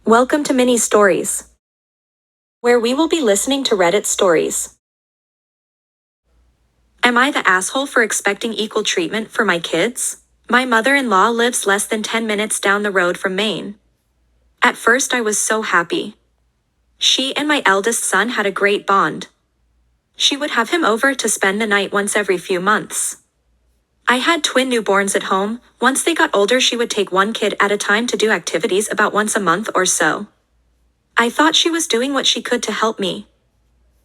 Welcome to Mini Stories, where we will be listening to Reddit stories. Am I the asshole for expecting equal treatment for my kids? My mother-in-law lives less than 10 minutes down the road from Maine. At first I was so happy. She and my eldest son had a great bond. She would have him over to spend the night once every few months. I had twin newborns at home. Once they got older, she would take one kid at a time to do activities about once a month or so. I thought she was doing what she could to help me.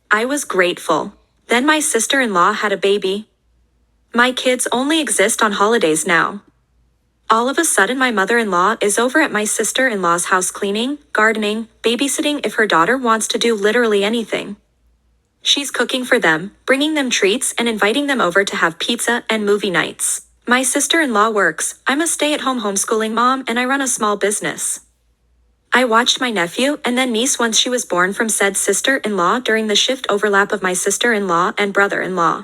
I was grateful. Then my sister-in-law had a baby. My kids only exist on holidays now. All of a sudden my mother-in-law is over at my sister-in-law's house cleaning, gardening, babysitting if her daughter wants to do literally anything. She's cooking for them, bringing them treats and inviting them over to have pizza and movie nights. My sister-in-law works. I'm a stay-at-home homeschooling mom and I run a small business. I watched my nephew and then niece once she was born from said sister-in-law during the shift overlap of my sister-in-law and brother-in-law.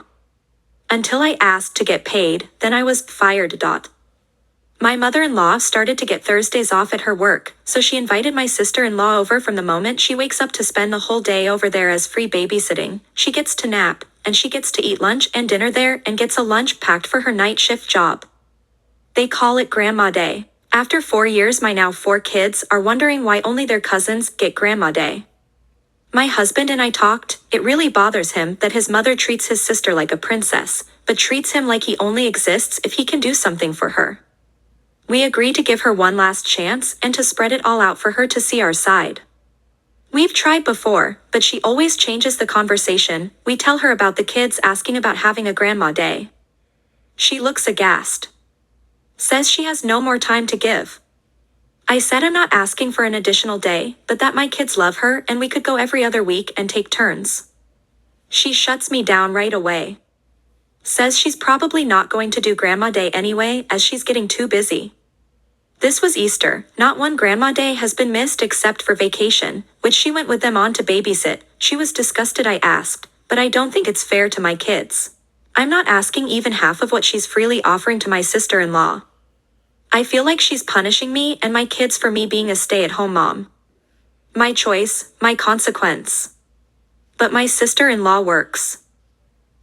Until I asked to get paid, then I was fired. My mother-in-law started to get Thursdays off at her work, so she invited my sister-in-law over from the moment she wakes up to spend the whole day over there as free babysitting. She gets to nap, and she gets to eat lunch and dinner there and gets a lunch packed for her night shift job. They call it Grandma Day. After 4 years, my now 4 kids are wondering why only their cousins get Grandma Day. My husband and I talked. It really bothers him that his mother treats his sister like a princess, but treats him like he only exists if he can do something for her. We agree to give her one last chance and to spread it all out for her to see our side. We've tried before, but she always changes the conversation. We tell her about the kids asking about having a Grandma Day. She looks aghast. Says she has no more time to give. I said I'm not asking for an additional day, but that my kids love her and we could go every other week and take turns. She shuts me down right away. Says she's probably not going to do Grandma Day anyway as she's getting too busy. This was Easter. Not one Grandma Day has been missed except for vacation, which she went with them on to babysit. She was disgusted I asked, but I don't think it's fair to my kids. I'm not asking even half of what she's freely offering to my sister-in-law. I feel like she's punishing me and my kids for me being a stay-at-home mom. My choice, my consequence. But my sister-in-law works.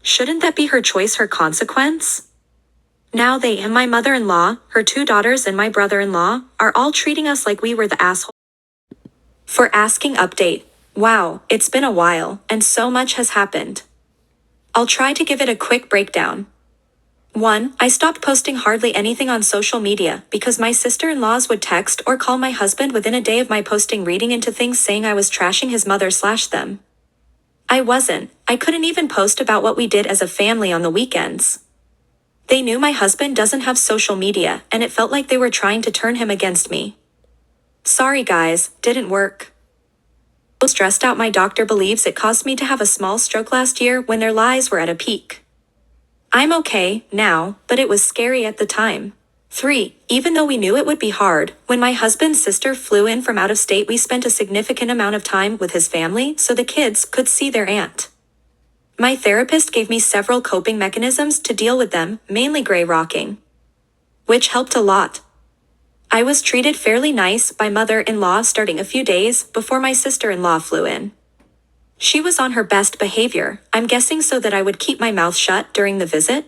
Shouldn't that be her choice, her consequence? Now they and my mother-in-law, her 2 daughters and my brother-in-law, are all treating us like we were the asshole. For asking update. Wow, it's been a while, and so much has happened. I'll try to give it a quick breakdown. 1. I stopped posting hardly anything on social media because my sister-in-laws would text or call my husband within a day of my posting reading into things saying I was trashing his mother/them. I wasn't. I couldn't even post about what we did as a family on the weekends. They knew my husband doesn't have social media, and it felt like they were trying to turn him against me. Sorry guys, didn't work. Stressed out. My doctor believes it caused me to have a small stroke last year when their lies were at a peak. I'm okay now, but it was scary at the time. 3. Even though we knew it would be hard, when my husband's sister flew in from out of state, we spent a significant amount of time with his family so the kids could see their aunt. My therapist gave me several coping mechanisms to deal with them, mainly gray rocking, which helped a lot. I was treated fairly nice by mother-in-law starting a few days before my sister-in-law flew in. She was on her best behavior, I'm guessing so that I would keep my mouth shut during the visit.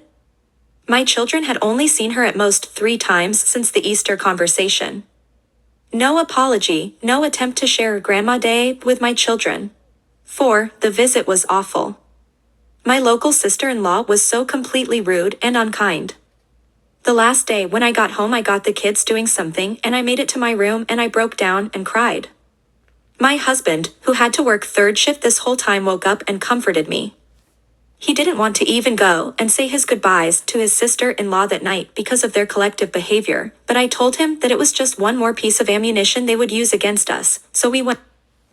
My children had only seen her at most 3 times since the Easter conversation. No apology, no attempt to share Grandma Day with my children. 4. The visit was awful. My local sister-in-law was so completely rude and unkind. The last day when I got home, I got the kids doing something and I made it to my room and I broke down and cried. My husband, who had to work 3rd shift this whole time, woke up and comforted me. He didn't want to even go and say his goodbyes to his sister-in-law that night because of their collective behavior, but I told him that it was just one more piece of ammunition they would use against us, so we went.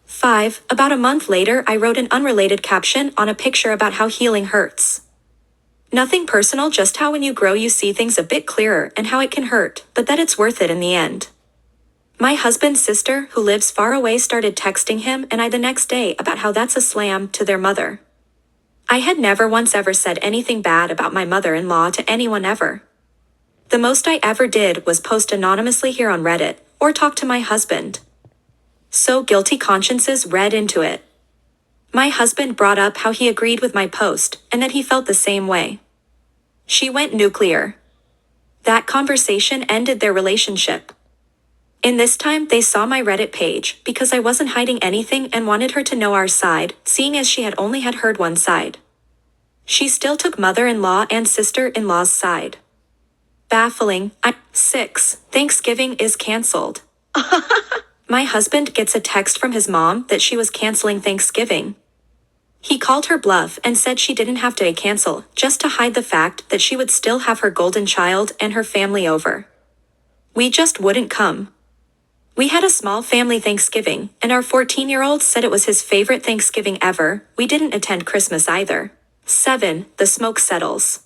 5. About a month later, I wrote an unrelated caption on a picture about how healing hurts. Nothing personal, just how when you grow you see things a bit clearer and how it can hurt, but that it's worth it in the end. My husband's sister, who lives far away, started texting him and I the next day about how that's a slam to their mother. I had never once ever said anything bad about my mother-in-law to anyone ever. The most I ever did was post anonymously here on Reddit, or talk to my husband. So guilty consciences read into it. My husband brought up how he agreed with my post and that he felt the same way. She went nuclear. That conversation ended their relationship. In this time, they saw my Reddit page because I wasn't hiding anything and wanted her to know our side, seeing as she had only had heard one side. She still took mother-in-law and sister-in-law's side. Baffling. 6. Thanksgiving is canceled. My husband gets a text from his mom that she was canceling Thanksgiving. He called her bluff and said she didn't have to cancel, just to hide the fact that she would still have her golden child and her family over. We just wouldn't come. We had a small family Thanksgiving, and our 14-year-old said it was his favorite Thanksgiving ever. We didn't attend Christmas either. 7. The smoke settles.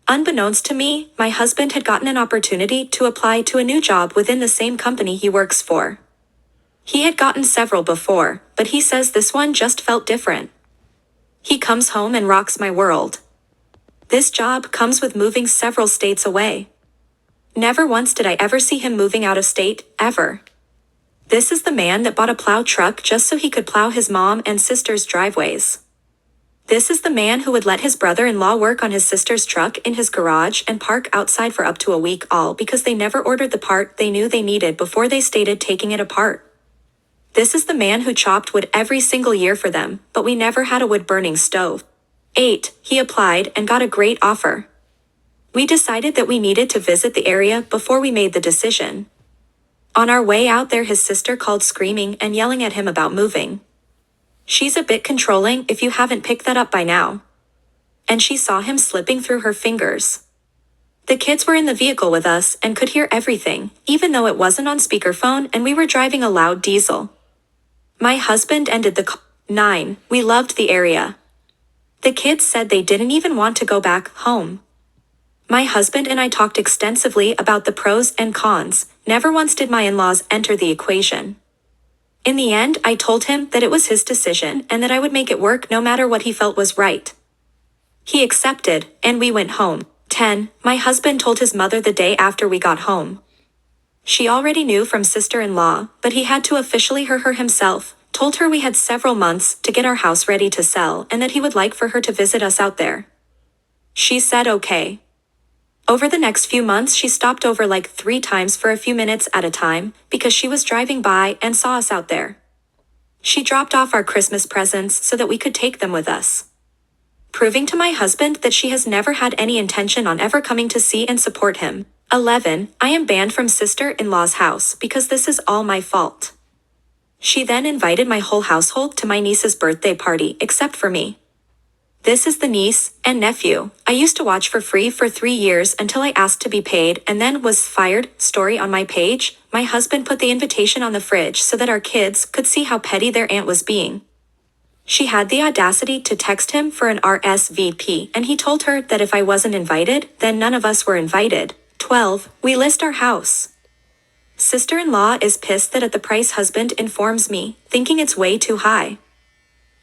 Unbeknownst to me, my husband had gotten an opportunity to apply to a new job within the same company he works for. He had gotten several before, but he says this one just felt different. He comes home and rocks my world. This job comes with moving several states away. Never once did I ever see him moving out of state, ever. This is the man that bought a plow truck just so he could plow his mom and sister's driveways. This is the man who would let his brother-in-law work on his sister's truck in his garage and park outside for up to a week, all because they never ordered the part they knew they needed before they stated taking it apart. This is the man who chopped wood every single year for them, but we never had a wood-burning stove. 8. He applied and got a great offer. We decided that we needed to visit the area before we made the decision. On our way out there, his sister called screaming and yelling at him about moving. She's a bit controlling if you haven't picked that up by now. And she saw him slipping through her fingers. The kids were in the vehicle with us and could hear everything, even though it wasn't on speakerphone and we were driving a loud diesel. My husband ended the call. 9. We loved the area. The kids said they didn't even want to go back home. My husband and I talked extensively about the pros and cons. Never once did my in-laws enter the equation. In the end, I told him that it was his decision and that I would make it work no matter what he felt was right. He accepted, and we went home. 10. My husband told his mother the day after we got home. She already knew from sister-in-law, but he had to officially hear her himself, told her we had several months to get our house ready to sell and that he would like for her to visit us out there. She said okay. Over the next few months, she stopped over like 3 times for a few minutes at a time because she was driving by and saw us out there. She dropped off our Christmas presents so that we could take them with us. Proving to my husband that she has never had any intention on ever coming to see and support him. 11. I am banned from sister-in-law's house because this is all my fault. She then invited my whole household to my niece's birthday party except for me. This is the niece and nephew I used to watch for free for 3 years until I asked to be paid and then was fired. Story on my page. My husband put the invitation on the fridge so that our kids could see how petty their aunt was being. She had the audacity to text him for an RSVP and he told her that if I wasn't invited, then none of us were invited. 12. We list our house. Sister-in-law is pissed that at the price husband informs me, thinking it's way too high.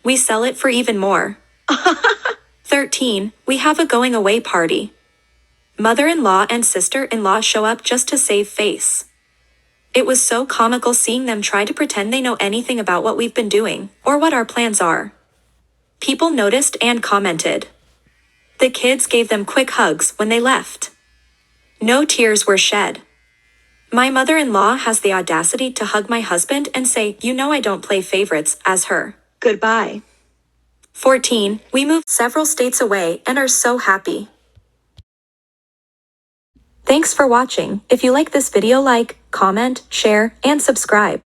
We sell it for even more. 13. We have a going away party. Mother-in-law and sister-in-law show up just to save face. It was so comical seeing them try to pretend they know anything about what we've been doing, or what our plans are. People noticed and commented. The kids gave them quick hugs when they left. No tears were shed. My mother-in-law has the audacity to hug my husband and say, "You know I don't play favorites," as her goodbye. 14. We moved several states away and are so happy. Thanks for watching. If you like this video, like, comment, share, and subscribe.